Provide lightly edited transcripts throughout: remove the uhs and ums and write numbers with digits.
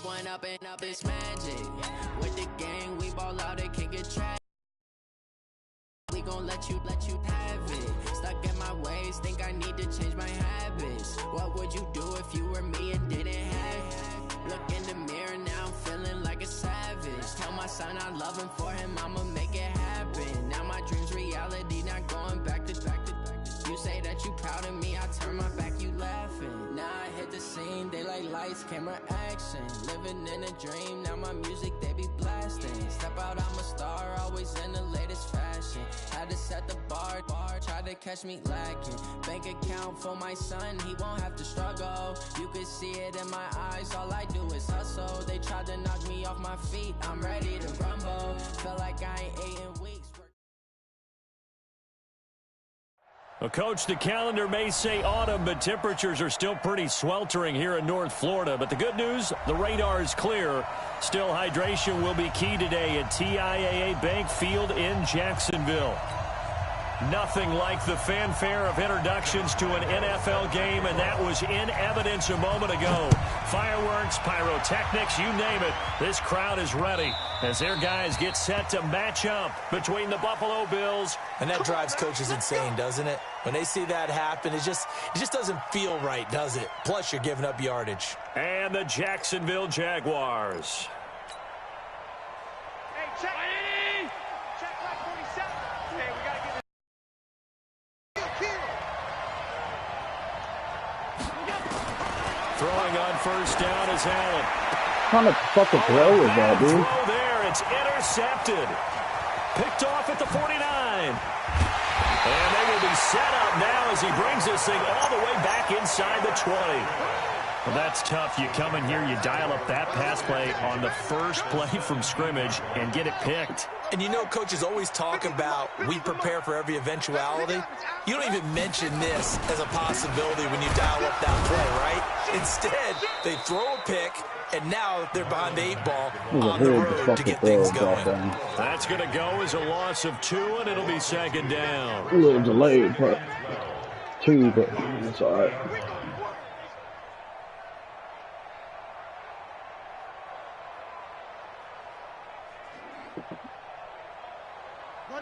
One up and up is magic. With the gang, we ball out, it can get tragic. We gon' let you have it. Stuck in my ways, think I need to change my habits. What would you do if you were me and didn't have it? Look in the mirror, now I'm feeling like a savage. Tell my son I love him, for him I'ma make it happen. Now my dream's reality, not going back to. You say that you proud of me, I turn my back, you laughing. Now I hit the scene, they like lights, camera, action. Living in a dream, now my music, they be blasting. Step out, I'm a star, always in the latest fashion. Had to set the bar, tried to catch me lacking. Bank account for my son, he won't have to struggle. You could see it in my eyes, all I do is hustle. They tried to knock me off my feet, I'm ready to rumble. Feel like I ain't ate in weeks. Well, Coach, the calendar may say autumn, but temperatures are still pretty sweltering here in North Florida. But the good news, the radar is clear. Still, hydration will be key today at TIAA Bank Field in Jacksonville. Nothing like the fanfare of introductions to an NFL game, and that was in evidence a moment ago. Fireworks, pyrotechnics, you name it. This crowd is ready as their guys get set to match up between the Buffalo Bills. And that drives coaches insane, doesn't it? When they see that happen, it just doesn't feel right, does it? Plus, you're giving up yardage. And the Jacksonville Jaguars. Hey, check. Check like 47. Hey, we got to get Throwing on first down is Allen. What kind of fucking throw is that, dude? Throw there, it's intercepted. Picked off at the 49. And they will be set up now as he brings this thing all the way back inside the 20. Well, that's tough. You come in here, you dial up that pass play on the first play from scrimmage and get it picked. And you know, coaches always talk about we prepare for every eventuality. You don't even mention this as a possibility when you dial up that play, right? Instead, they throw a pick, and now they're behind the 8-ball on the road to get things going. That's going to go as a loss of 2, and it'll be second down. A little delayed, but 2, but it's all right.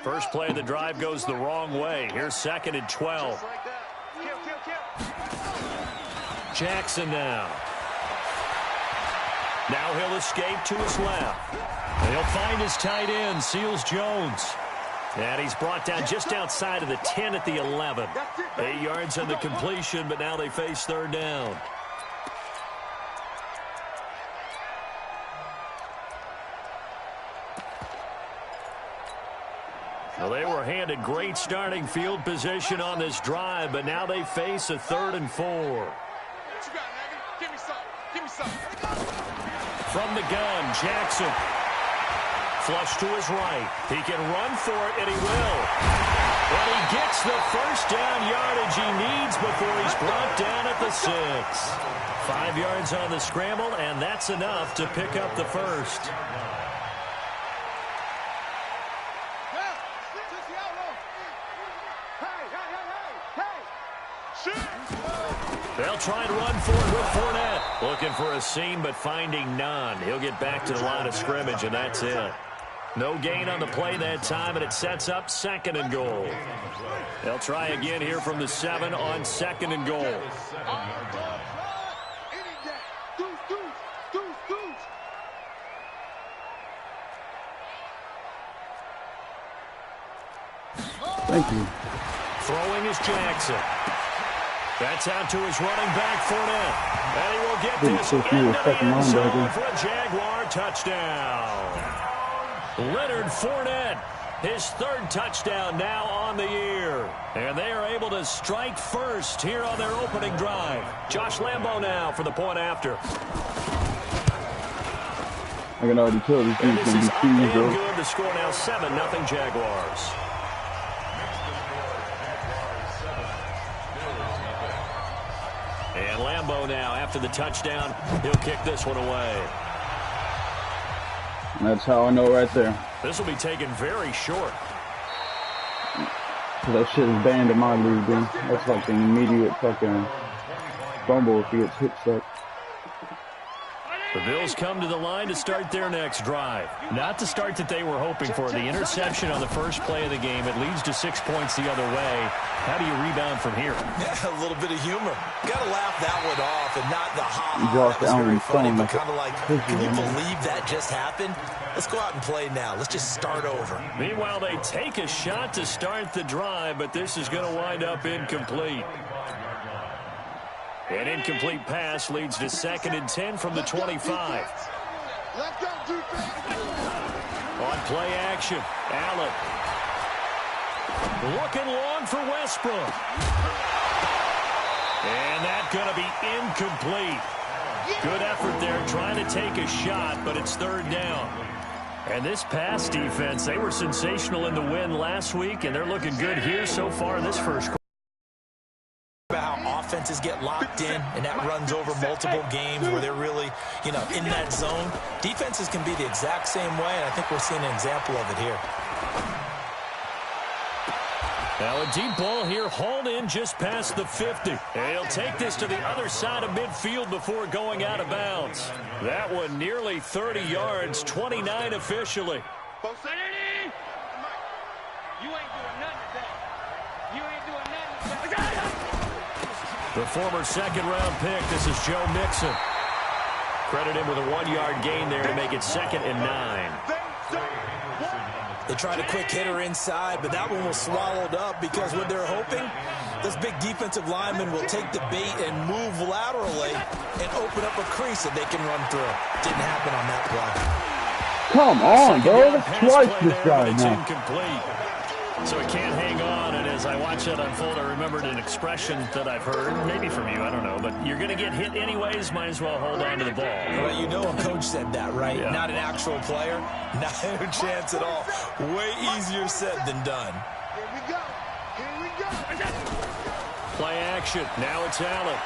First play of the drive goes the wrong way. Here's 2nd and 12. Jackson now. Now he'll escape to his left. He'll find his tight end, Seals Jones. And he's brought down just outside of the 10 at the 11. 8 yards on the completion, but now they face third down. Well, they were handed great starting field position on this drive, but now they face a 3rd and 4. What you got, Nagin? Give me some. Give me some. From the gun, Jackson. Flush to his right. He can run for it, and he will. And he gets the first down yardage he needs before he's brought down at the 6. 5 yards on the scramble, and that's enough to pick up the first. They'll try and run for it with Fournette. Looking for a seam, but finding none. He'll get back to the line of scrimmage, and that's it. No gain on the play that time, and it sets up 2nd and goal. They'll try again here from the 7 on 2nd and goal. Thank you. Throwing is Jackson. That's out to his running back, Fournette. And he will get this into the end zone for a Jaguar touchdown. Leonard Fournette, his 3rd touchdown now on the year. And they are able to strike first here on their opening drive. Josh Lambo now for the point after. I can already tell this And dude's this going is to up be and huge, though. good. The score now 7-0 Jaguars. And Lambo now, after the touchdown, he'll kick this one away. And that's how I know right there. This will be taken very short. That shit is banned in my league, dude. That's like the immediate fucking fumble if he gets hit stuck. The Bills come to the line to start their next drive. Not the start that they were hoping for. The interception on the first play of the game. It leads to 6 points the other way. How do you rebound from here? Yeah, a little bit of humor. Got to laugh that one off and not the ha-ha. That was very funny, but kind of like, can you believe that just happened? Let's go out and play now. Let's just start over. Meanwhile, they take a shot to start the drive, but this is going to wind up incomplete. An incomplete pass leads to 2nd and 10 from the 25. On play action, Allen. Looking long for Westbrook. And that's going to be incomplete. Good effort there trying to take a shot, but it's 3rd down. And this pass defense, they were sensational in the win last week, and they're looking good here so far in this first quarter. About how offenses get locked in, and that runs over multiple games where they're really, in that zone. Defenses can be the exact same way, and I think we're seeing an example of it here. Now a deep ball here, hauled in just past the 50. And he'll take this to the other side of midfield before going out of bounds. That one nearly 30 yards, 29 officially. The former 2nd-round pick, this is Joe Mixon. Credit him with a 1-yard gain there to make it 2nd and 9. They tried a quick hitter inside, but that one was swallowed up because what they're hoping, this big defensive lineman will take the bait and move laterally and open up a crease that they can run through. Didn't happen on that play. Come on, bro. That's twice this guy now. Incomplete. So he can't hang on, and as I watch that unfold, I remembered an expression that I've heard, maybe from you, I don't know, but you're going to get hit anyways, might as well hold on to the ball. Well, a coach said that, right? Yeah. Not an actual player. Not a chance at all. Way easier said than done. Here we go. Here we go. Play action. Now it's Allen.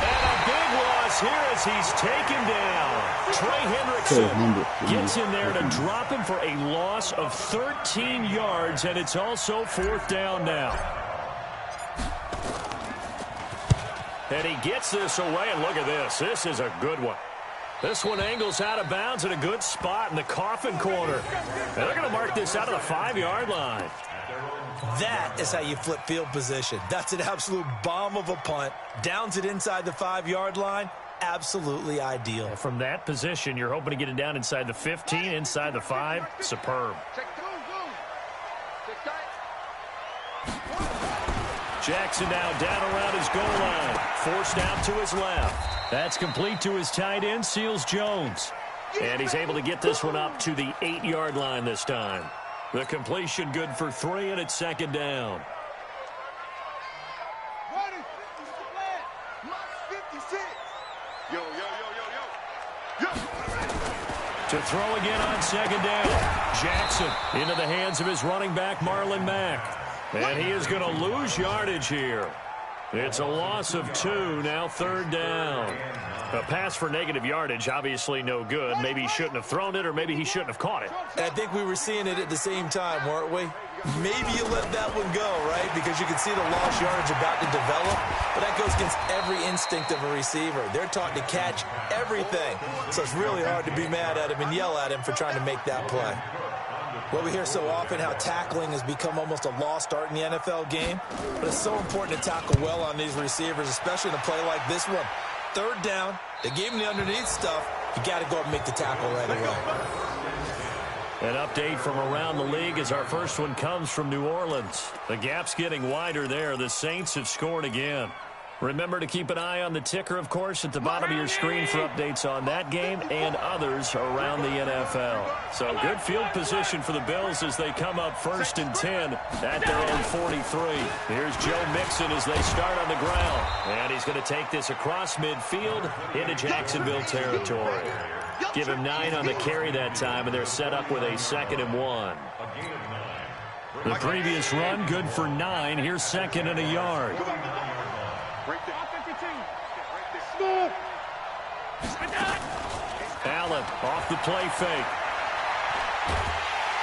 And a big loss here as he's taken down. Trey Hendrickson gets in there to drop him for a loss of 13 yards, and it's also 4th down now. And he gets this away, and look at this. This is a good one. This one angles out of bounds at a good spot in the coffin corner. And they're going to mark this out of the 5-yard line. That is how you flip field position. That's an absolute bomb of a punt. Downs it inside the 5-yard line. Absolutely ideal. From that position, you're hoping to get it down inside the 15, inside the 5. Superb. Jackson now down around his goal line. Forced out to his left. That's complete to his tight end, Seals Jones. And he's able to get this one up to the 8-yard line this time. The completion good for 3, and it's 2nd down. To throw again on 2nd down. Jackson into the hands of his running back, Marlon Mack. And he is going to lose yardage here. It's a loss of 2, now 3rd down. A pass for negative yardage, obviously no good. Maybe he shouldn't have thrown it, or maybe he shouldn't have caught it. I think we were seeing it at the same time, weren't we? Maybe you let that one go, right? Because you can see the lost yardage about to develop. But that goes against every instinct of a receiver. They're taught to catch everything. So it's really hard to be mad at him and yell at him for trying to make that play. Well, we hear so often how tackling has become almost a lost art in the NFL game. But it's so important to tackle well on these receivers, especially in a play like this one. 3rd down, they gave him the underneath stuff. You got to go up and make the tackle right away. An update from around the league as our first one comes from New Orleans. The gap's getting wider there. The Saints have scored again. Remember to keep an eye on the ticker, of course, at the bottom of your screen for updates on that game and others around the NFL. So good field position for the Bills as they come up 1st and 10 at their own 43. Here's Joe Mixon as they start on the ground. And he's going to take this across midfield into Jacksonville territory. Give him 9 on the carry that time, and they're set up with a 2nd and 1. The previous run good for 9. Here's 2nd and a yard. Allen off the play fake.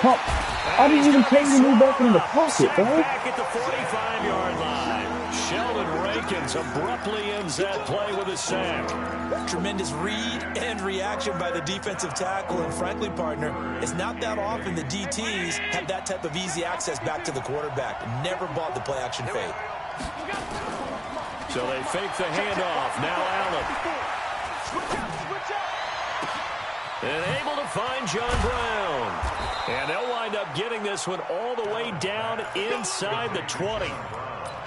Come. I didn't even tell you to move back in the pocket, bro. Back at the 45-yard line. Sheldon Rankins abruptly ends that play with a sack. Tremendous read and reaction by the defensive tackle. And frankly, partner, it's not that often the DTs have that type of easy access back to the quarterback. Never bought the play-action fake. So they fake the handoff. Now Allen. And able to find John Brown. And they'll wind up getting this one all the way down inside the 20.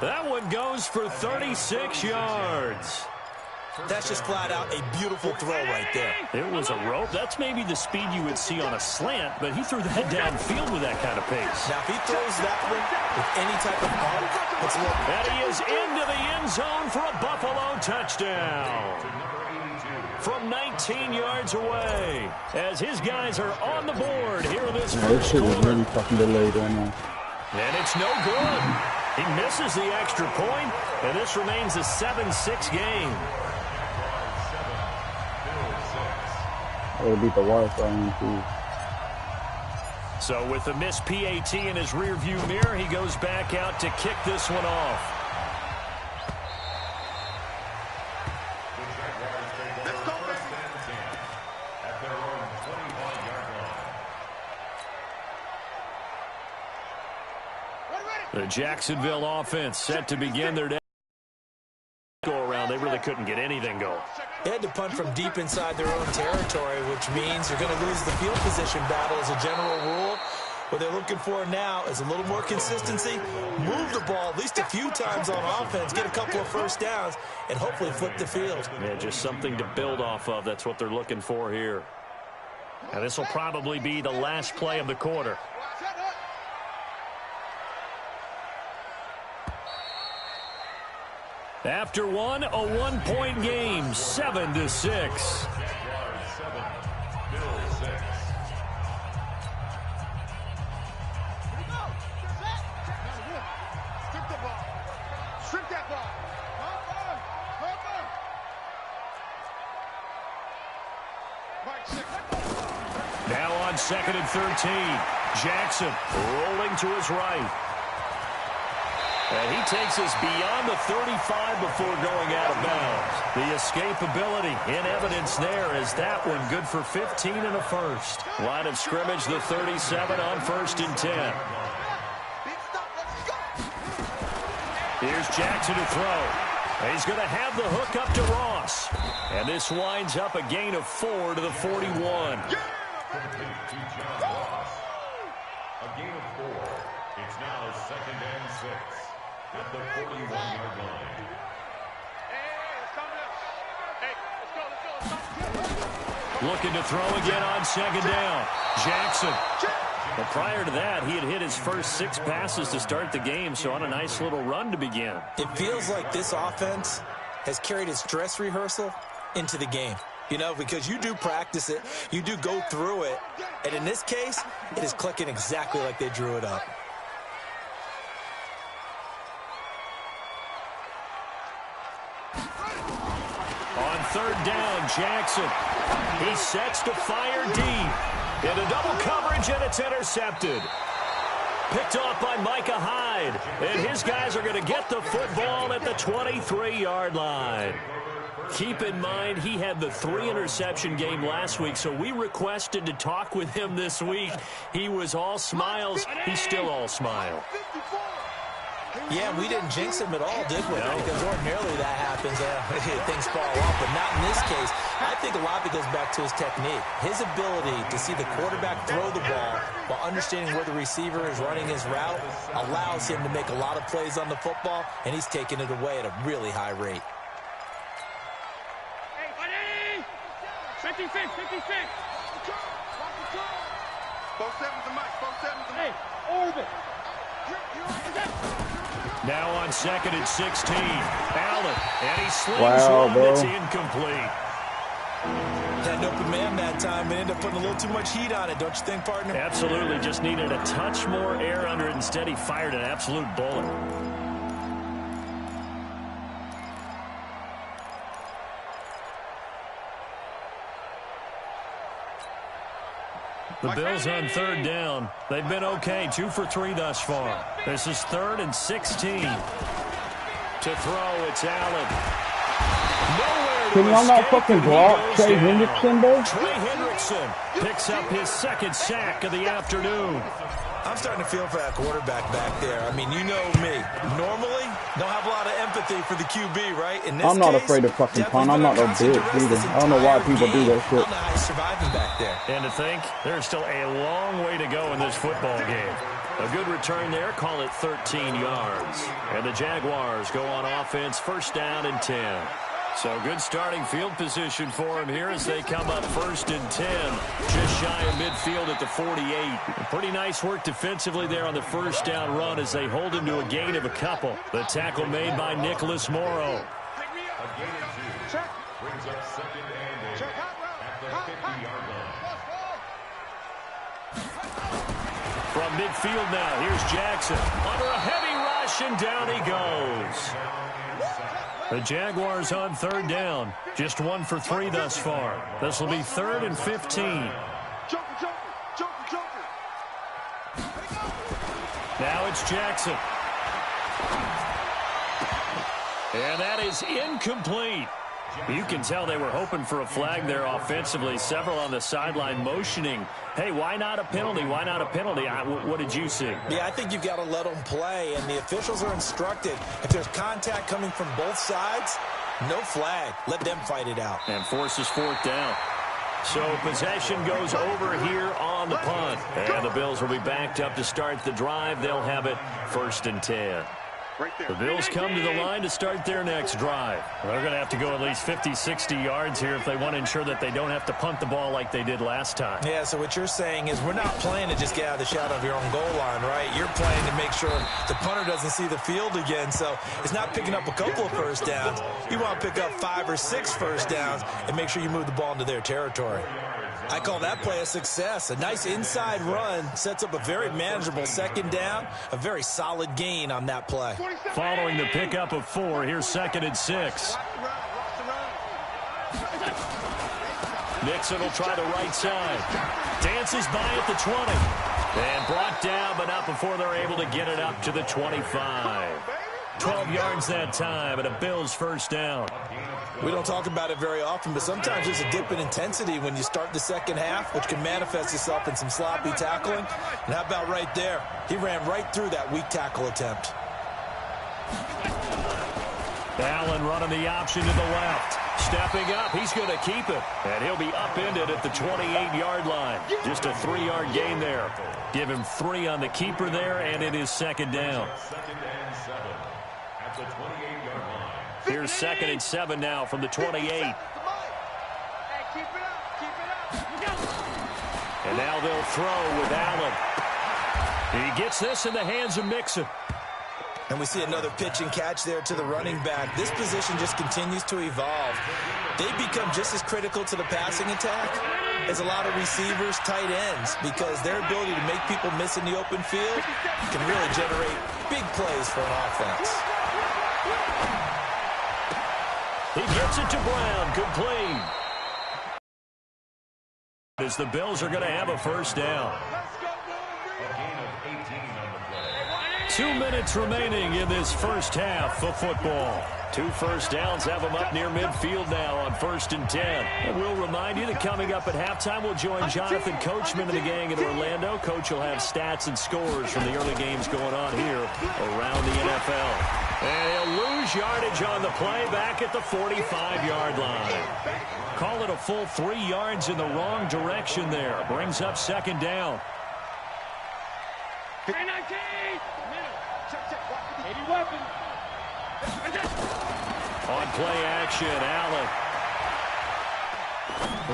That one goes for 36 yards. That's just flat out a beautiful throw right there. It was a rope. That's maybe the speed you would see on a slant, but he threw that downfield with that kind of pace. Now, if he throws that one with any type of arc, it's look. And he is into the end zone for a Buffalo touchdown. From 19 yards away, as his guys are on the board here in this This first shit was quarter. really fucking delayed right now. And it's no good. He misses the extra point, and this remains a 7-6 game. It'll beat the Wi-Fi in too. So with the missed PAT in his rearview mirror, he goes back out to kick this one off. The Jacksonville offense set to begin their go-around. They really couldn't get anything going. They had to punt from deep inside their own territory, which means you're going to lose the field position battle as a general rule. What they're looking for now is a little more consistency, move the ball at least a few times on offense, get a couple of first downs, and hopefully flip the field. Yeah, just something to build off of. That's what they're looking for here. And this will probably be the last play of the quarter. After one, a one-point game, 7-6. Now on 2nd and 13. Jackson rolling to his right. And he takes us beyond the 35 before going out of bounds. The escapability in evidence there as that one good for 15 and a first. Line of scrimmage, the 37 on 1st and 10. Here's Jackson to throw. He's going to have the hook up to Ross. And this winds up a gain of 4 to the 41. A gain of 4. It's now 2nd and 6. At the 41-yard line. Looking to throw again on 2nd down. Jackson. But prior to that, he had hit his first 6 passes to start the game, so on a nice little run to begin. It feels like this offense has carried its dress rehearsal into the game. You know, because you do practice it, you do go through it, and in this case, it is clicking exactly like they drew it up. On 3rd down, Jackson. He sets to fire deep. Into double coverage, and it's intercepted. Picked off by Micah Hyde. And his guys are going to get the football at the 23-yard line. Keep in mind, he had the 3-interception game last week, so we requested to talk with him this week. He was all smiles. He's still all smile. Yeah, we didn't jinx him at all, did we? No. Because ordinarily that happens, things fall off, but not in this case. I think a lot of it goes back to his technique. His ability to see the quarterback throw the ball while understanding where the receiver is running his route allows him to make a lot of plays on the football, and he's taking it away at a really high rate. 56, 56. Both sevens and Mike. Hey, orbit. Now on 2nd and 16. Allen, and he slings Wow, one bro. that's incomplete. Had an open man that time and ended up putting a little too much heat on it, don't you think, partner? Absolutely, just needed a touch more air under it. Instead, he fired an absolute bullet. The Bills on third down. They've been okay, 2 for 3 thus far. This is 3rd and 16. To throw, it's Allen. Nowhere to Can y'all not fucking block Trey Hendrickson, though? Trey Hendrickson picks up his 2nd sack of the afternoon. I'm starting to feel for that quarterback back there. I mean, you know me. Normally, don't have a lot of empathy for the QB, right? In this I'm not case, afraid to fucking punt. I'm not no bitch either. I don't know why people do that shit. I don't know how he's surviving back there. And to think, there's still a long way to go in this football game. A good return there, call it 13 yards. And the Jaguars go on offense, 1st down and 10. So good starting field position for him here as they come up 1st and 10. Just shy of midfield at the 48. Pretty nice work defensively there on the 1st down run as they hold him to a gain of a couple. The tackle made by Nicholas Morrow. Check. Brings up 2nd and 8 at the 50-yard line. From midfield now, here's Jackson. Under a heavy rush, and down he goes. The Jaguars on 3rd down. Just 1 for 3 thus far. This will be 3rd and 15. Now it's Jackson. And that is incomplete. You can tell they were hoping for a flag there offensively. Several on the sideline motioning, hey, why not a penalty? Why not a penalty? What did you see? Yeah, I think you've got to let them play, and the officials are instructed. If there's contact coming from both sides, no flag. Let them fight it out. And forces 4th down. So possession goes over here on the punt. And the Bills will be backed up to start the drive. They'll have it 1st and 10. The Bills come to the line to start their next drive. They're going to have to go at least 50, 60 yards here if they want to ensure that they don't have to punt the ball like they did last time. Yeah, so what you're saying is we're not playing to just get out of the shadow of your own goal line, right? You're playing to make sure the punter doesn't see the field again. So it's not picking up a couple of 1st downs. You want to pick up 5 or 6 1st downs and make sure you move the ball into their territory. I call that play a success. A nice inside run sets up a very manageable 2nd down, a very solid gain on that play. Following the pickup of 4, here's 2nd and 6. Nixon will try the right side. Dances by at the 20. And brought down, but not before they're able to get it up to the 25. 12 yards that time, and a Bills 1st down. We don't talk about it very often, but sometimes there's a dip in intensity when you start the 2nd half, which can manifest itself in some sloppy tackling. And how about right there? He ran right through that weak tackle attempt. Allen running the option to the left. Stepping up, he's going to keep it. And he'll be upended at the 28-yard line. Just a 3-yard gain there. Give him 3 on the keeper there, and it is 2nd down. 2nd and 7 at the 28-yard line. Here's 2nd and 7 now from the 28. And now they'll throw with Allen. He gets this in the hands of Mixon. And we see another pitch and catch there to the running back. This position just continues to evolve. They become just as critical to the passing attack as a lot of receivers, tight ends, because their ability to make people miss in the open field can really generate big plays for an offense. He gets it to Brown, complete. As the Bills are going to have a 1st down. A gain of 18 on the play. 2 minutes remaining in this 1st half of football. 2 1st downs have them up near midfield now on 1st and 10. And we'll remind you that coming up at halftime, we'll join Jonathan Coachman and the gang in Orlando. Coach will have stats and scores from the early games going on here around the NFL. And he'll lose yardage on the play back at the 45-yard line. Call it a full 3 yards in the wrong direction there. Brings up 2nd down. On play action, Allen.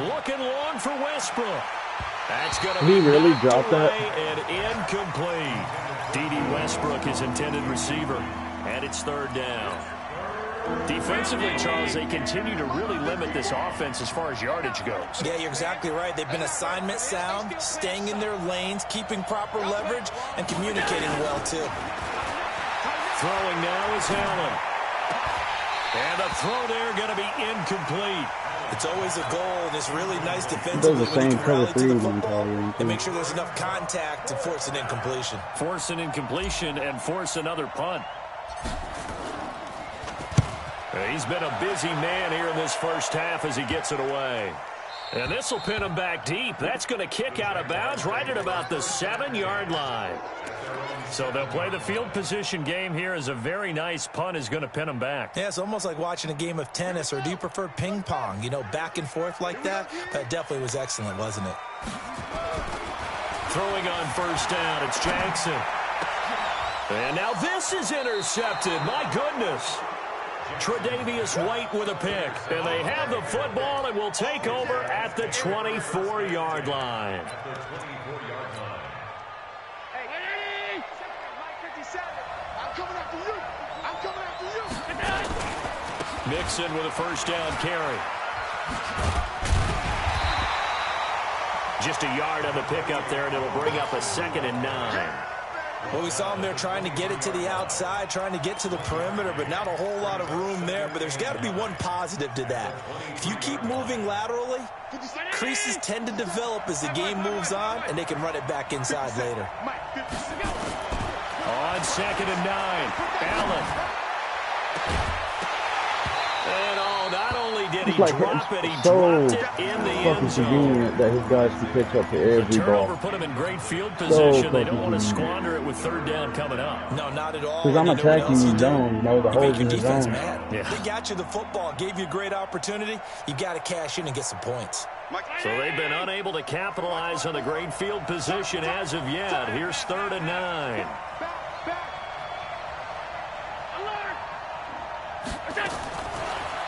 Looking long for Westbrook. That's going to be really dropped that? And incomplete. D.D. Westbrook, his intended receiver. And it's 3rd down. Defensively, Charles, they continue to really limit this offense as far as yardage goes. Yeah, you're exactly right. They've been assignment sound, staying in their lanes, keeping proper leverage, and communicating well, too. Throwing now is Allen. And the throw there going to be incomplete. It's always a goal, and it's really nice He defensively does the when you same can cover rally to 3 the one football time. and make sure there's enough contact to force an incompletion. Force an incompletion and force another punt. He's been a busy man here in this first half as he gets it away. And this will pin him back deep. That's going to kick out of bounds right at about the 7-yard line. So they'll play the field position game here as a very nice punt is going to pin him back. Yeah, it's almost like watching a game of tennis, or do you prefer ping pong? You know, back and forth like that? That definitely was excellent, wasn't it? Throwing on first down, it's Jackson. And now this is intercepted. My goodness. Tre'Davious White with a pick. And they have the football and will take over at the 24-yard line. Hey, Mike 57. I'm coming after you. I'm coming after you. Mixon with a first down carry. Just a yard on the pickup there, and it'll bring up a 2nd and 9. Well, we saw him there trying to get it to the outside, trying to get to the perimeter, but not a whole lot of room there. But there's got to be one positive to that. If you keep moving laterally, creases tend to develop as the game moves on, and they can run it back inside later. On 2nd and 9, Allen. And not only did he drop it, he dropped it in the end zone. Convenient that his guys can pitch up to every Turnover ball. put him in great field position. They don't want to squander it with 3rd down coming up. No, not at all. Because I'm attacking you zone, you know, the holes in the zone. Yeah. They got you the football, gave you a great opportunity. You got to cash in and get some points. So they've been unable to capitalize on the great field position as of yet. Here's 3rd and 9.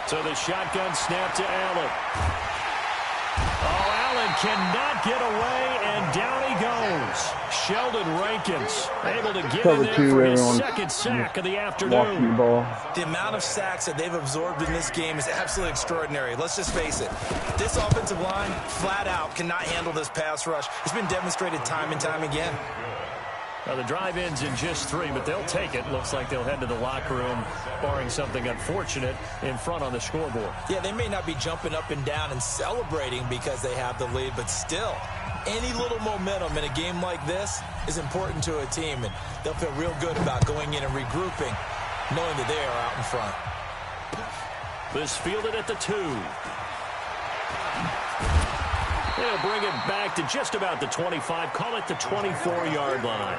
So the shotgun snap to Allen. Oh, Allen cannot get away, and down he goes. Sheldon Rankins able to get in there for his 2nd sack of the afternoon. The amount of sacks that they've absorbed in this game is absolutely extraordinary. Let's just face it. This offensive line, flat out, cannot handle this pass rush. It's been demonstrated time and time again. Now the drive ends in just 3, but they'll take it. Looks like they'll head to the locker room, barring something unfortunate in front on the scoreboard. Yeah, they may not be jumping up and down and celebrating because they have the lead, but still, any little momentum in a game like this is important to a team, and they'll feel real good about going in and regrouping, knowing that they are out in front. This fielded at the 2. They'll bring it back to just about the 25. Call it the 24-yard line.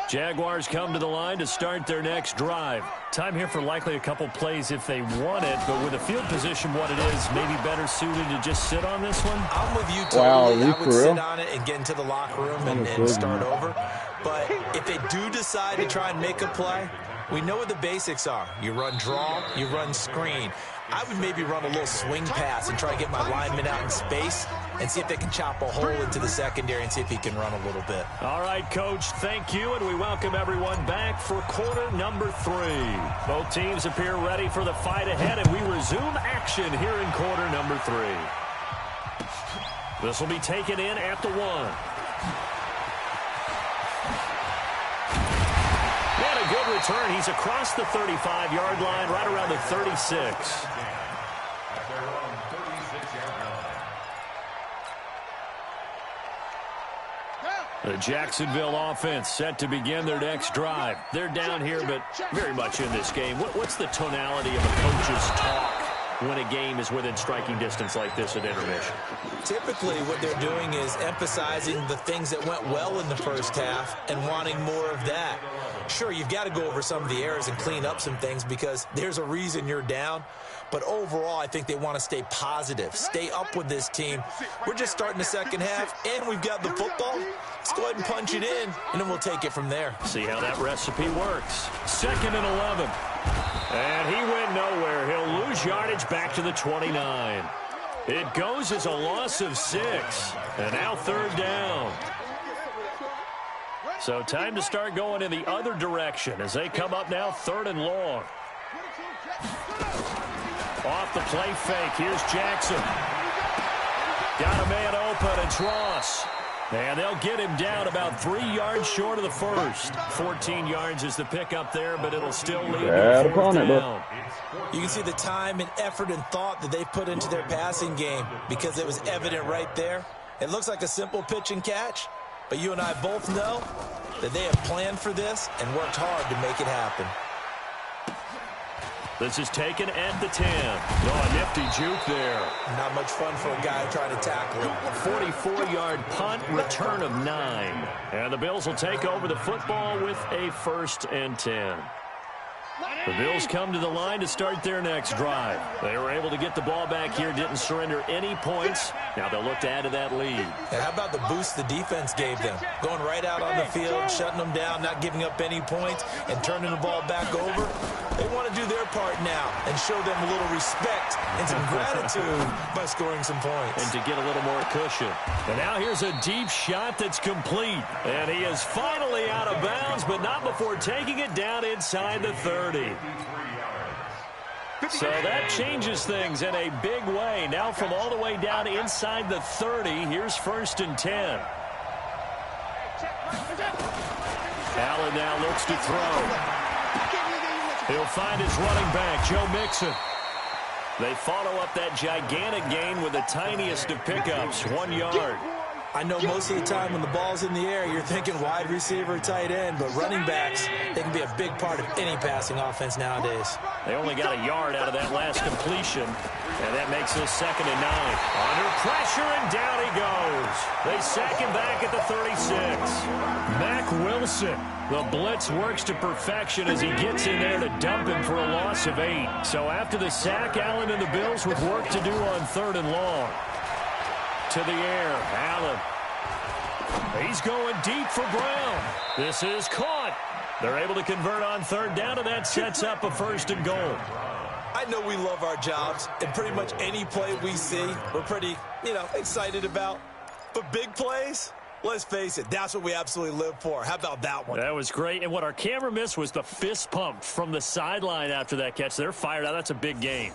Jaguars come to the line to start their next drive. Time here for likely a couple plays if they want it, but with the field position what it is, maybe better suited to just sit on this one? I'm with you totally. Wow, I would sit on it and get into the locker room and start over. But if they do decide to try and make a play, we know what the basics are. You run draw, you run screen. I would maybe run a little swing pass and try to get my lineman out in space and see if they can chop a hole into the secondary and see if he can run a little bit. All right, Coach, thank you, and we welcome everyone back for quarter number 3. Both teams appear ready for the fight ahead, and we resume action here in quarter number 3. This will be taken in at the 1. And a good return. He's across the 35-yard line, right around the 36. The Jacksonville offense set to begin their next drive. They're down here, but very much in this game. What's the tonality of a coach's talk when a game is within striking distance like this at intermission? Typically, what they're doing is emphasizing the things that went well in the first half and wanting more of that. Sure, you've got to go over some of the errors and clean up some things because there's a reason you're down. But overall, I think they want to stay positive, stay up with this team. We're just starting the second half, and we've got the football. Let's go ahead and punch it in, and then we'll take it from there. See how that recipe works. 2nd and 11. And he went nowhere. He'll lose yardage back to the 29. It goes as a loss of 6. And now 3rd down. So time to start going in the other direction as they come up now 3rd and long. Off the play fake. Here's Jackson. Got a man open. It's Ross. And they'll get him down about 3 yards short of the first. 14 yards is the pickup there, but it'll still leave you 4th down. You can see the time and effort and thought that they put into their passing game because it was evident right there. It looks like a simple pitch and catch, but you and I both know that they have planned for this and worked hard to make it happen. This is taken at the 10. Oh, a nifty juke there. Not much fun for a guy trying to tackle him. 44-yard punt, return of 9. And the Bills will take over the football with a 1st and 10. The Bills come to the line to start their next drive. They were able to get the ball back here, didn't surrender any points. Now they'll look to add to that lead. And how about the boost the defense gave them? Going right out on the field, shutting them down, not giving up any points, and turning the ball back over. They want to do their part now and show them a little respect and some gratitude by scoring some points. And to get a little more cushion. And now here's a deep shot that's complete. And he is finally out of bounds, but not before taking it down inside the 30. So that changes things in a big way. Now from all the way down inside the 30, here's 1st and 10. Allen now looks to throw. He'll find his running back, Joe Mixon. They follow up that gigantic gain with the tiniest of pickups, 1 yard. I know most of the time when the ball's in the air, you're thinking wide receiver, tight end, but running backs, they can be a big part of any passing offense nowadays. They only got a yard out of that last completion, and that makes this 2nd and 9. Under pressure, and down he goes. They sack him back at the 36. Mack Wilson. The blitz works to perfection as he gets in there to dump him for a loss of 8. So after the sack, Allen and the Bills with work to do on 3rd and long. To the air, Allen. He's going deep for Brown. This is caught. They're able to convert on 3rd down, and that sets up a 1st and goal. I know we love our jobs, and pretty much any play we see, we're pretty, excited about. But big plays, let's face it, that's what we absolutely live for. How about that one? That was great, and what our camera missed was the fist pump from the sideline after that catch. They're fired out. That's a big game.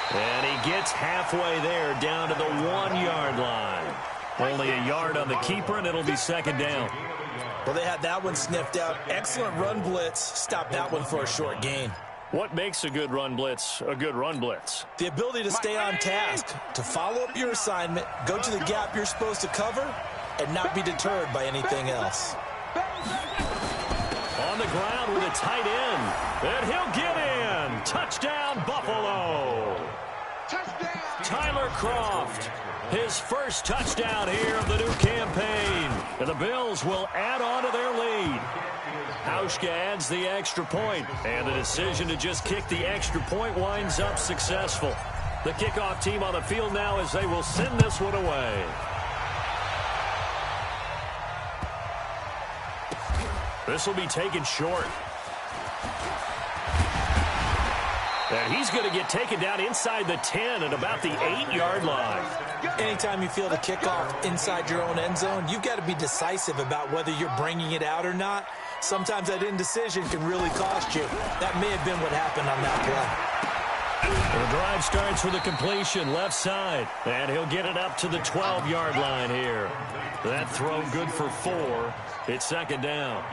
And he gets halfway there down to the 1 yard line. Only a yard on the keeper, and it'll be 2nd down. Well, they had that one sniffed out. Excellent run blitz. Stop that one for a short gain. What makes a good run blitz a good run blitz? The ability to stay on task, to follow up your assignment, go to the gap you're supposed to cover, and not be deterred by anything else. On the ground with a tight end, and he'll get in. Touchdown, Buffalo. Touchdown. Tyler Kroft, his first touchdown here of the new campaign. And the Bills will add on to their lead. Hauschka adds the extra point, and the decision to just kick the extra point winds up successful. The kickoff team on the field now as they will send this one away. This will be taken short. And he's going to get taken down inside the 10 at about the 8 yard line. Anytime you feel the kickoff inside your own end zone, you've got to be decisive about whether you're bringing it out or not. Sometimes that indecision can really cost you. That may have been what happened on that play. The drive starts with a completion left side, and he'll get it up to the 12 yard line here. That throw good for 4. It's 2nd down.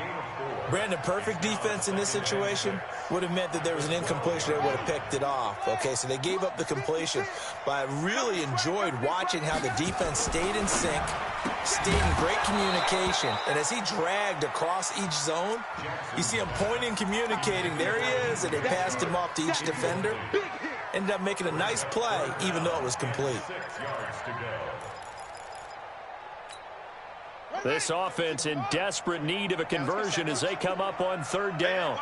Brandon, perfect defense in this situation would have meant that there was an incompletion that would have picked it off. Okay, so they gave up the completion, but I really enjoyed watching how the defense stayed in sync, stayed in great communication, and as he dragged across each zone, you see him pointing, communicating. There he is, and they passed him off to each defender. Ended up making a nice play, even though it was complete. This offense in desperate need of a conversion as they come up on 3rd down.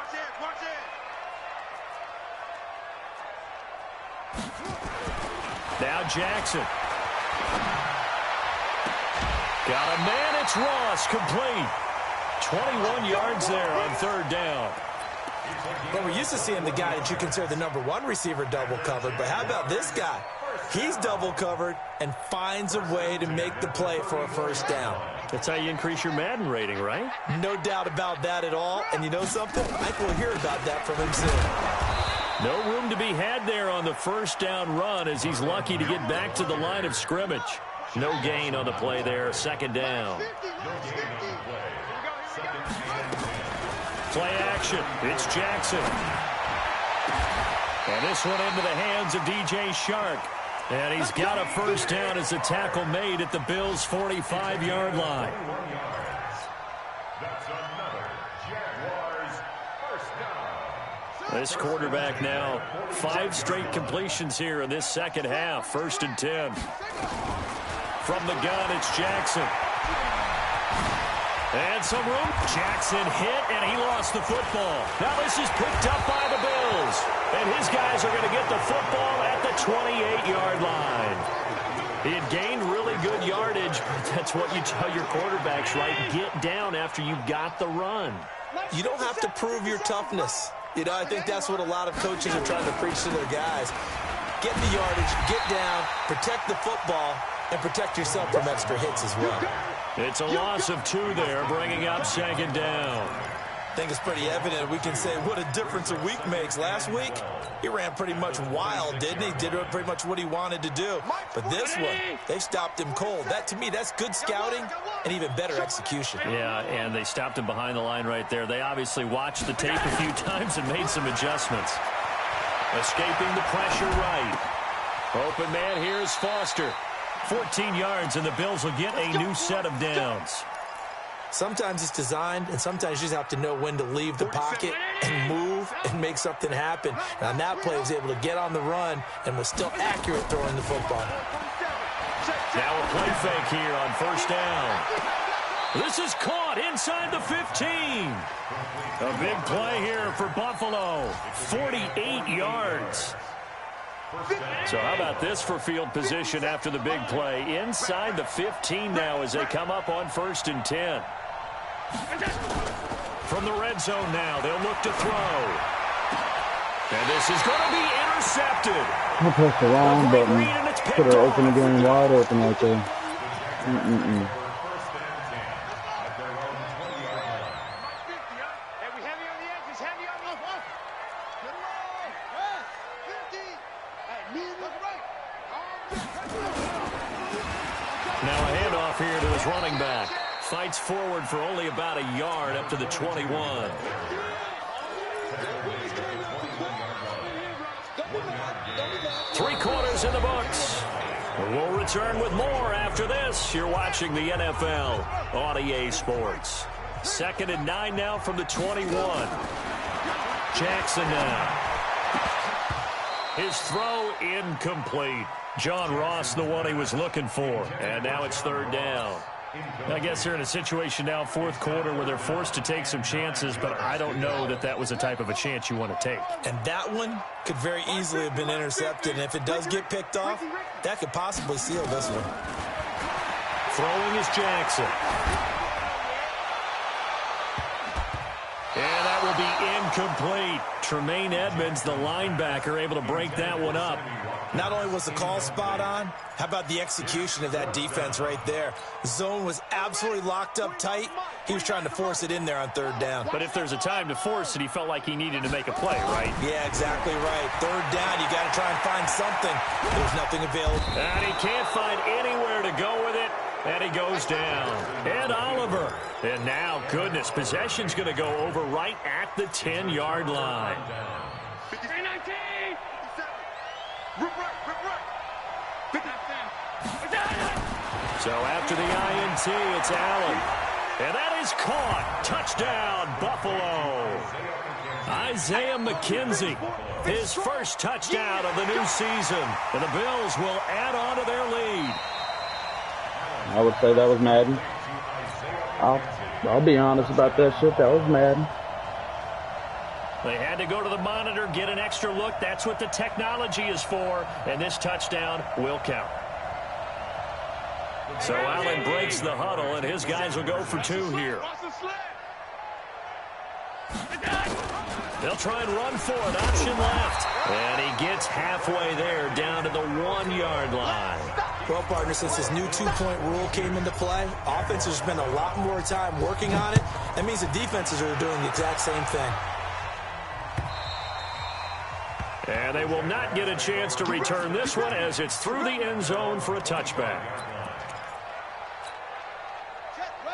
Now Jackson. Got a man, it's Ross, complete. 21 yards there on 3rd down. Well, we're used to seeing the guy that you consider the #1 receiver double covered, but how about this guy? He's double covered and finds a way to make the play for a 1st down. That's how you increase your Madden rating, right? No doubt about that at all. And you know something? I think we'll hear about that from him soon. No room to be had there on the 1st down run as he's lucky to get back to the line of scrimmage. No gain on the play there, 2nd down. Play action. It's Jackson. And this one into the hands of DJ Shark. And he's got a 1st down as a tackle made at the Bills' 45-yard line. That's another Jaguars first down. This quarterback now 5 straight completions here in this 2nd half. 1st and 10. From the gun, it's Jackson. And some room. Jackson hit, and he lost the football. Now this is picked up by the Bills. And his guys are going to get the football at the 28-yard line. He had gained really good yardage, but that's what you tell your quarterbacks, right? Get down after you got the run. You don't have to prove your toughness. You know, I think that's what a lot of coaches are trying to preach to their guys. Get the yardage, get down, protect the football, and protect yourself from extra hits as well. It's a loss of 2 there, bringing up 2nd down. I think it's pretty evident. We can say what a difference a week makes. Last week, he ran pretty much wild, didn't he? Did pretty much what he wanted to do. But this one, they stopped him cold. That, to me, that's good scouting and even better execution. Yeah, and they stopped him behind the line right there. They obviously watched the tape a few times and made some adjustments. Escaping the pressure right. Open man here is Foster. 14 yards, and the Bills will get a new set of downs. Sometimes it's designed, and sometimes you just have to know when to leave the pocket and move and make something happen. And on that play, he was able to get on the run and was still accurate throwing the football. Now a play fake here on 1st down. This is caught inside the 15. A big play here for Buffalo. 48 yards. So how about this for field position after the big play? Inside the 15 now as they come up on 1st and 10. From the red zone now, they'll look to throw. And this is going to be intercepted. I pressed the wrong button. Could have opened the game wide open right there. Now a handoff here to his running back. Fights forward for only about a yard up to the 21. 3 quarters in the books. We'll return with more after this. You're watching the NFL on EA Sports. 2nd and 9 now from the 21. Jackson now. His throw incomplete. John Ross, the one he was looking for. And now it's 3rd down. I guess they're in a situation now, 4th quarter, where they're forced to take some chances, but I don't know that that was the type of a chance you want to take. And that one could very easily have been intercepted. And if it does get picked off, that could possibly seal this one. Throwing is Jackson. And that will be incomplete. Tremaine Edmonds, the linebacker, able to break that one up. Not only was the call spot on, how about the execution of that defense right there? The zone was absolutely locked up tight. He was trying to force it in there on 3rd down. But if there's a time to force it, he felt like he needed to make a play, right? Yeah, exactly right. 3rd down, you got to try and find something. There's nothing available. And he can't find anywhere to go with it. And he goes down. Ed Oliver. And now, goodness, possession's going to go over right at the 10-yard line. So after the INT, it's Allen. And that is caught. Touchdown, Buffalo. Isaiah McKenzie, his first touchdown of the new season. And the Bills will add on to their lead. I would say that was Madden. I'll be honest about that shit. That was Madden. They had to go to the monitor, get an extra look. That's what the technology is for. And this touchdown will count. So Allen breaks the huddle, and his guys will go for 2 here. They'll try and run for it. Option left. And he gets halfway there, down to the 1-yard line. Well, partner, since this new two-point rule came into play, offenses spend a lot more time working on it. That means the defenses are doing the exact same thing. And they will not get a chance to return this one as it's through the end zone for a touchback.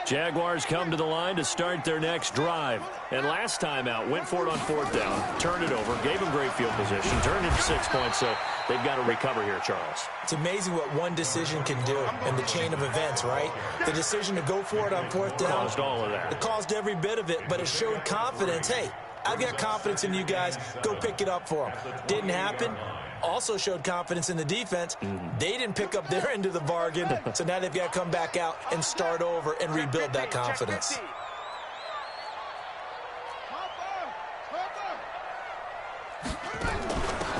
Jaguars come to the line to start their next drive. And last time out, went for it on 4th down, turned it over, gave them great field position, turned it to 6 points, so they've got to recover here, Charles. It's amazing what one decision can do in the chain of events, right? The decision to go for it on 4th down. Caused all of that. It caused every bit of it, but it showed confidence. Hey, I've got confidence in you guys. Go pick it up for them. Didn't happen. Also showed confidence in the defense. They didn't pick up their end of the bargain, so now they've got to come back out and start over and rebuild that confidence.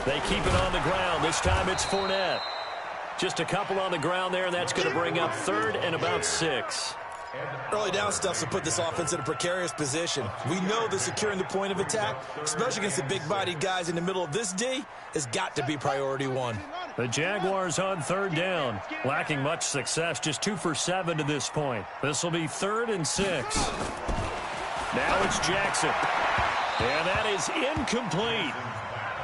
They keep it on the ground. This time it's Fournette. Just a couple on the ground there, and that's going to bring up 3rd and about 6. Early down stuff to put this offense in a precarious position. We know that securing the point of attack, especially against the big-bodied guys in the middle of this D, has got to be priority 1. The Jaguars on 3rd down. Lacking much success, just 2 for 7 to this point. This will be 3rd and 6. Now it's Jackson. And that is incomplete.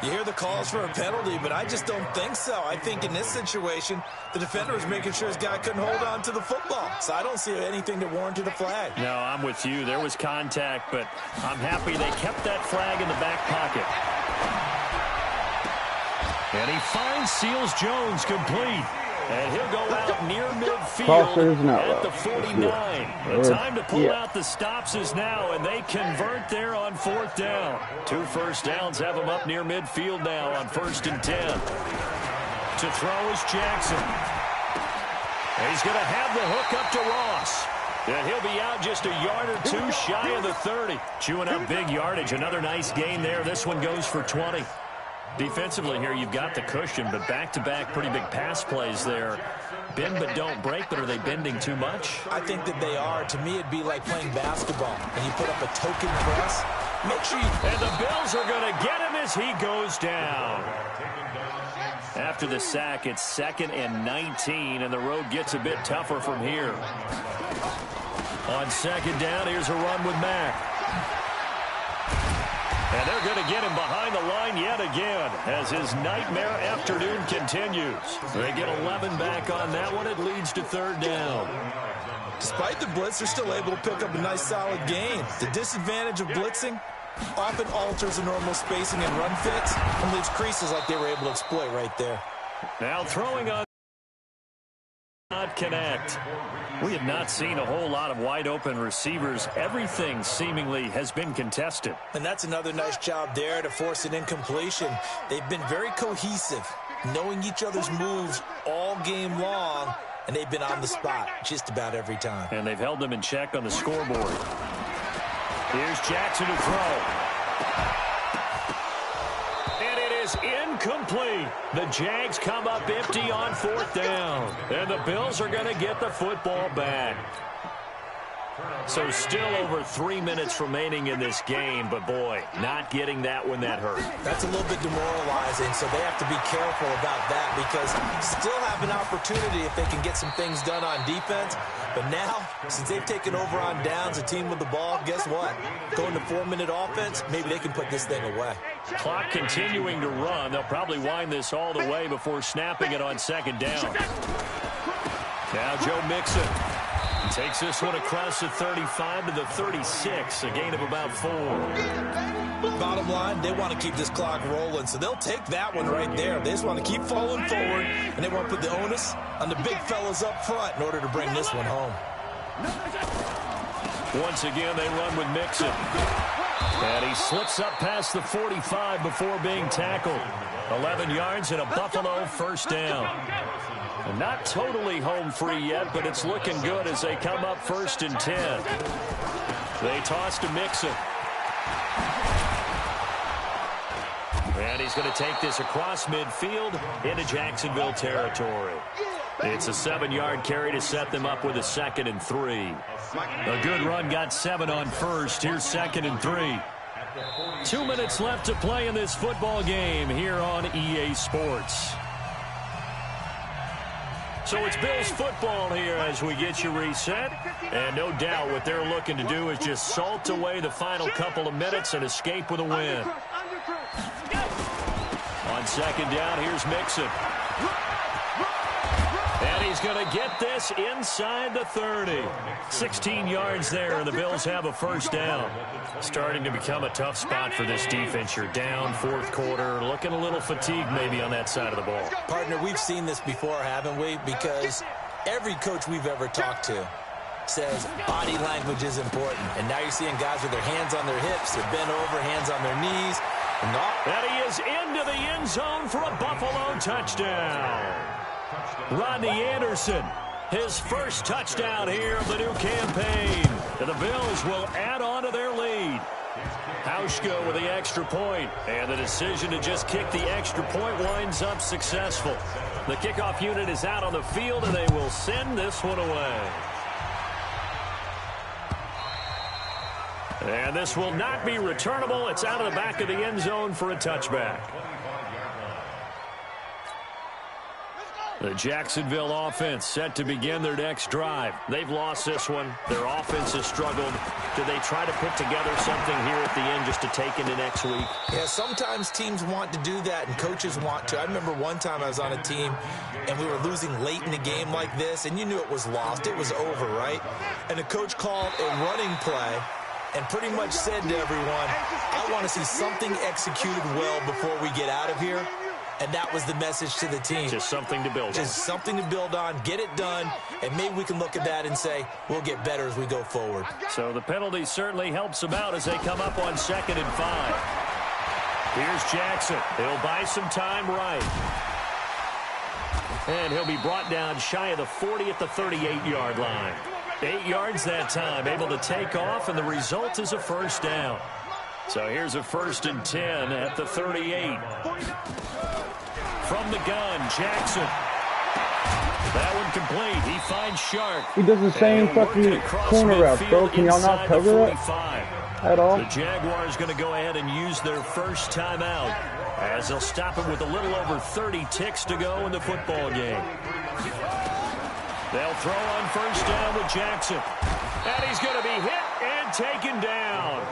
You hear the calls for a penalty, but I just don't think so. I think in this situation, the defender was making sure his guy couldn't hold on to the football. So I don't see anything that warranted a flag. No, I'm with you. There was contact, but I'm happy they kept that flag in the back pocket. And he finds Seals-Jones complete. And he'll go out near midfield at the 49. The time to pull out the stops is now, and they convert there on 4th down. 2 first downs have them up near midfield now on 1st and 10. To throw is Jackson. And he's going to have the hook up to Ross. And he'll be out just a yard or 2 shy of the 30. Chewing up big yardage. Another nice gain there. This one goes for 20. Defensively here, you've got the cushion, but back-to-back pretty big pass plays there. Bend but don't break, but are they bending too much? I think that they are. To me, it'd be like playing basketball. And you put up a token press. Make sure you... And the Bills are going to get him as he goes down. After the sack, it's 2nd and 19, and the road gets a bit tougher from here. On 2nd down, here's a run with Mack. And they're going to get him behind the line yet again as his nightmare afternoon continues. They get 11 back on that one. It leads to 3rd down. Despite the blitz, they're still able to pick up a nice solid gain. The disadvantage of blitzing often alters the normal spacing and run fits and leaves creases like they were able to exploit right there. Now throwing on not connect. We have not seen a whole lot of wide open receivers. Everything seemingly has been contested. And that's another nice job there to force an incompletion. They've been very cohesive, knowing each other's moves all game long, and they've been on the spot just about every time. And they've held them in check on the scoreboard. Here's Jackson to throw. And it is incomplete. The Jags come up empty on 4th down. And the Bills are going to get the football back. So still over 3 minutes remaining in this game, but boy, not getting that one that hurt. That's a little bit demoralizing, so they have to be careful about that because still have an opportunity if they can get some things done on defense. But now, since they've taken over on downs, a team with the ball, guess what? Going to 4-minute offense, maybe they can put this thing away. Clock continuing to run. They'll probably wind this all the way before snapping it on 2nd down. Now Joe Mixon. Takes this one across the 35 to the 36, a gain of about 4. Bottom line, they want to keep this clock rolling, so they'll take that one right there. They just want to keep falling forward, and they want to put the onus on the big fellas up front in order to bring this one home. Once again, they run with Mixon. And he slips up past the 45 before being tackled. 11 yards and a Buffalo 1st down. And not totally home free yet, but it's looking good as they come up 1st and 10. They toss to Mixon. And he's going to take this across midfield into Jacksonville territory. It's a 7-yard carry to set them up with a 2nd and 3. A good run got 7 on 1st. Here's 2nd and 3. 2 minutes left to play in this football game here on EA Sports. So it's Bills football here as we get you reset. And no doubt what they're looking to do is just salt away the final couple of minutes and escape with a win. On second down, here's Mixon. And he's going to get this inside the 30. 16 yards there, and the Bills have a first down. Starting to become a tough spot for this defense. You're down fourth quarter, looking a little fatigued maybe on that side of the ball. Partner, we've seen this before, haven't we? Because every coach we've ever talked to says body language is important. And now you're seeing guys with their hands on their hips, they're bent over, hands on their knees. And he is into the end zone for a Buffalo touchdown. Rodney Anderson, his first touchdown here of the new campaign. And the Bills will add on to their lead. Hauschko with the extra point, and the decision to just kick the extra point winds up successful. The kickoff unit is out on the field, and they will send this one away. And this will not be returnable. It's out of the back of the end zone for a touchback. The Jacksonville offense set to begin their next drive. They've lost this one. Their offense has struggled. Do they try to put together something here at the end just to take into next week? Yeah, sometimes teams want to do that and coaches want to. I remember one time I was on a team and we were losing late in a game like this, and you knew it was lost. It was over, right? And the coach called a running play and pretty much said to everyone, I want to see something executed well before we get out of here. And that was the message to the team. Just something to build on. Just something to build on, get it done, and maybe we can look at that and say, we'll get better as we go forward. So the penalty certainly helps them out as they come up on 2nd and 5. Here's Jackson. He'll buy some time right. And he'll be brought down shy of the 40 at the 38-yard line. 8 yards that time, able to take off, and the result is a first down. So here's a 1st and 10 at the 38. From the gun, Jackson. That one complete. He finds Sharp. He does the same fucking corner route, bro. Can y'all not cover it at all? The Jaguars going to go ahead and use their first timeout as they'll stop him with a little over 30 ticks to go in the football game. They'll throw on first down with Jackson. And he's going to be hit and taken down.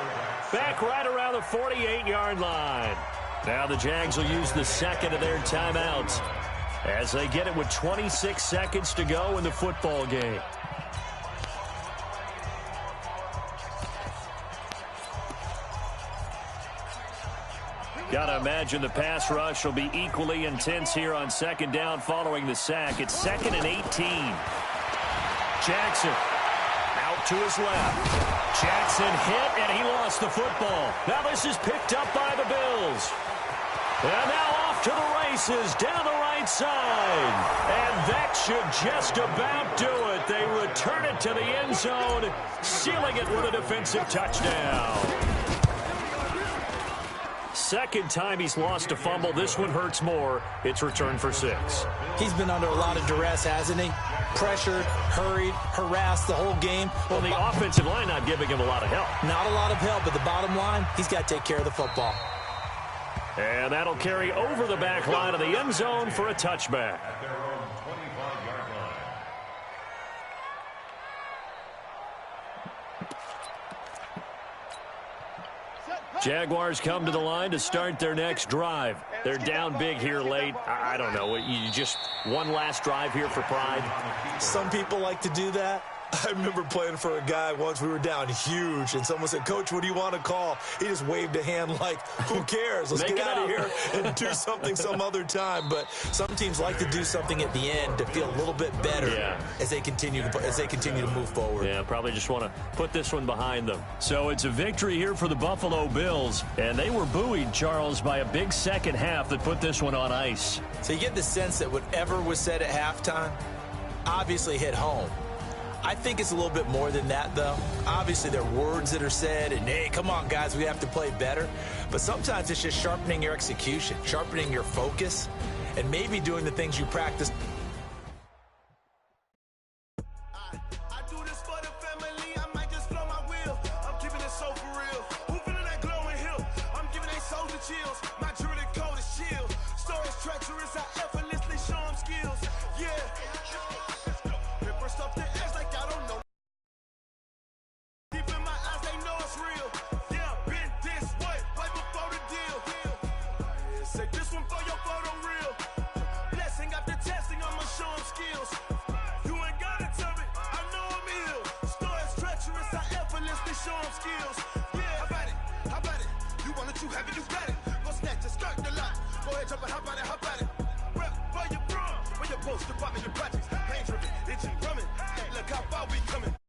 Back right around the 48-yard line. Now the Jags will use the second of their timeouts as they get it with 26 seconds to go in the football game. Gotta imagine the pass rush will be equally intense here on second down following the sack. It's 2nd and 18. Jackson out to his left. Jackson hit, and he lost the football. Now this is picked up by the Bills. And now off to the races down the right side. And that should just about do it. They return it to the end zone, sealing it with a defensive touchdown. Second time he's lost a fumble. This one hurts more. It's returned for 6. He's been under a lot of duress, hasn't he? Pressured, hurried, harassed the whole game. Well, the offensive line not giving him a lot of help. Not a lot of help, but the bottom line, he's got to take care of the football. And that'll carry over the back line of the end zone for a touchback. At their own 25-yard line. Jaguars come to the line to start their next drive. They're down big here late. I don't know. You just one last drive here for pride? Some people like to do that. I remember playing for a guy once. We were down huge, and someone said, Coach, what do you want to call? He just waved a hand like, who cares? Let's get out of here and do something some other time. But some teams like to do something at the end to feel a little bit better as they continue to move forward. Yeah, probably just want to put this one behind them. So it's a victory here for the Buffalo Bills, and they were buoyed, Charles, by a big second half that put this one on ice. So you get the sense that whatever was said at halftime obviously hit home. I think it's a little bit more than that, though. Obviously, there are words that are said, and, hey, come on, guys, we have to play better. But sometimes it's just sharpening your execution, sharpening your focus, and maybe doing the things you practice. I do this for the family. I might just blow my wheel. I'm keeping it so for real. Who feeling that glowing hill? chills. My jewelry code is chill. Stories treacherous, I effortlessly show them skills. Yeah. Paper stuff the edge like I don't know. Deep in my eyes, they know it's real. Yeah, been this way, way before the deal. Yeah, say this one for your photo real. Blessing after testing, I'ma show them skills. You ain't gotta tell me, I know I'm ill. Stories treacherous, I effortlessly show them skills. Yeah, how about it? How about it? You want it, you have it, you got it. Go snatch it, start the lot. Go ahead, jump it, how about it? How about it? Rep for your bro, for your post, department, your projects. Pain driven, itching, drumming. Look how far we coming.